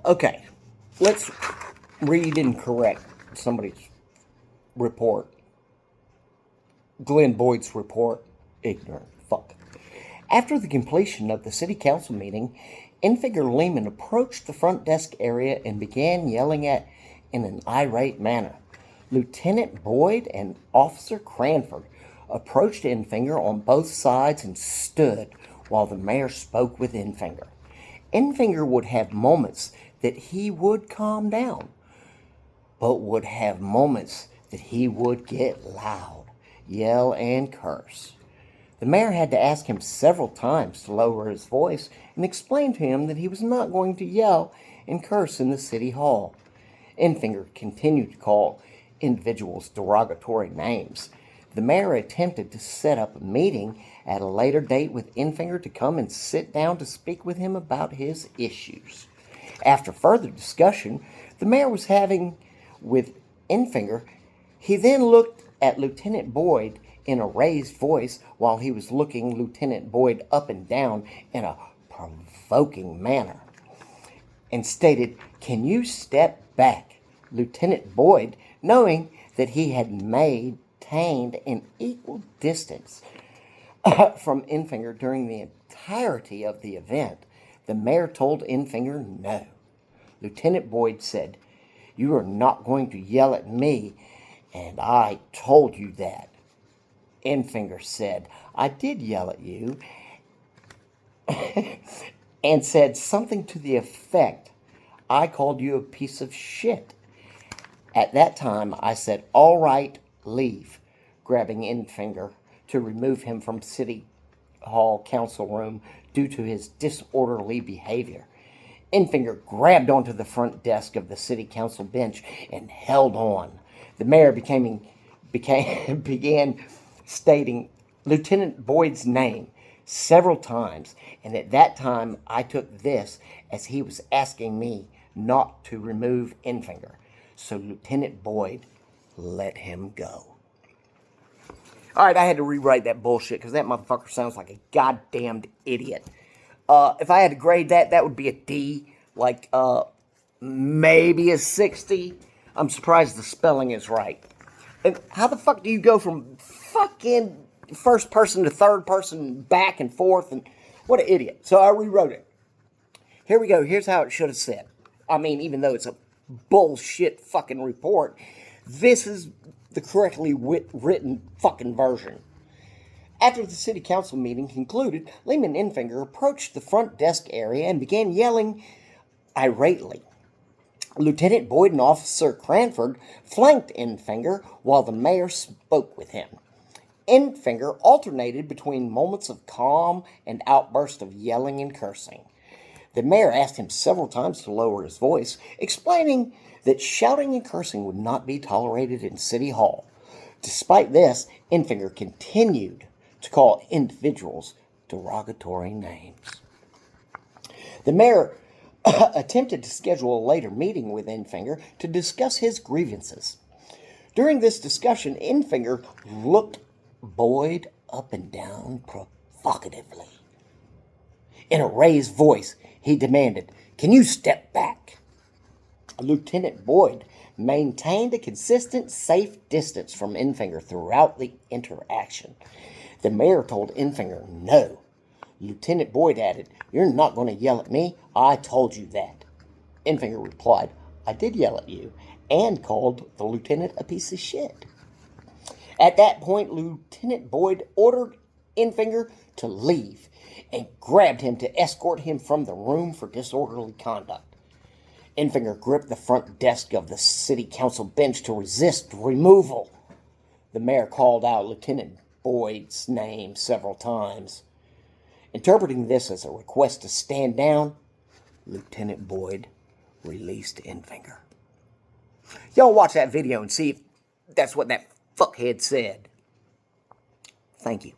Okay, let's read and correct somebody's report. Glenn Boyd's report. Ignorant fuck. After the completion of the city council meeting, Infinger Lehman approached the front desk area and began yelling in an irate manner. Lieutenant Boyd and Officer Cranford approached Infinger on both sides and stood while the mayor spoke with Infinger. Infinger would have moments that he would calm down, but would have moments that he would get loud, yell, and curse. The mayor had to ask him several times to lower his voice and explain to him that he was not going to yell and curse in the city hall. Infinger continued to call individuals derogatory names. The mayor attempted to set up a meeting at a later date with Infinger to come and sit down to speak with him about his issues. After further discussion the mayor was having with Infinger, he then looked at Lieutenant Boyd in a raised voice while he was looking Lieutenant Boyd up and down in a provoking manner and stated, "Can you step back?" Lieutenant Boyd, knowing that he had maintained an equal distance from Infinger during the entirety of the event, the mayor told Infinger no. Lieutenant Boyd said, "You are not going to yell at me, and I told you that." Infinger said, "I did yell at you," and said something to the effect, "I called you a piece of shit." At that time, I said, "All right, leave," grabbing Infinger to remove him from City Hall council room due to his disorderly behavior. Infinger grabbed onto the front desk of the city council bench and held on. The mayor began stating Lieutenant Boyd's name several times, and at that time I took this as he was asking me not to remove Infinger. So Lieutenant Boyd let him go. Alright, I had to rewrite that bullshit because that motherfucker sounds like a goddamned idiot. If I had to grade that, that would be a D. Like, maybe a 60. I'm surprised the spelling is right. And how the fuck do you go from fucking first person to third person back and forth? And what an idiot. So I rewrote it. Here we go. Here's how it should have said. I mean, even though it's a bullshit fucking report, this is the correctly written fucking version. After the city council meeting concluded, Lehman Infinger approached the front desk area and began yelling irately. Lieutenant Boyd and Officer Cranford flanked Infinger while the mayor spoke with him. Infinger alternated between moments of calm and outbursts of yelling and cursing. The mayor asked him several times to lower his voice, explaining that shouting and cursing would not be tolerated in City Hall. Despite this, Infinger continued to call individuals derogatory names. The mayor attempted to schedule a later meeting with Infinger to discuss his grievances. During this discussion, Infinger looked Boyd up and down provocatively. In a raised voice, he demanded, "Can you step back?" Lieutenant Boyd maintained a consistent, safe distance from Infinger throughout the interaction. The mayor told Infinger no. Lieutenant Boyd added, "You're not going to yell at me. I told you that." Infinger replied, "I did yell at you," and called the lieutenant a piece of shit. At that point, Lieutenant Boyd ordered Infinger to leave and grabbed him to escort him from the room for disorderly conduct. Infinger gripped the front desk of the city council bench to resist removal. The mayor called out Lieutenant Boyd's name several times. Interpreting this as a request to stand down, Lieutenant Boyd released Infinger. Y'all watch that video and see if that's what that fuckhead said. Thank you.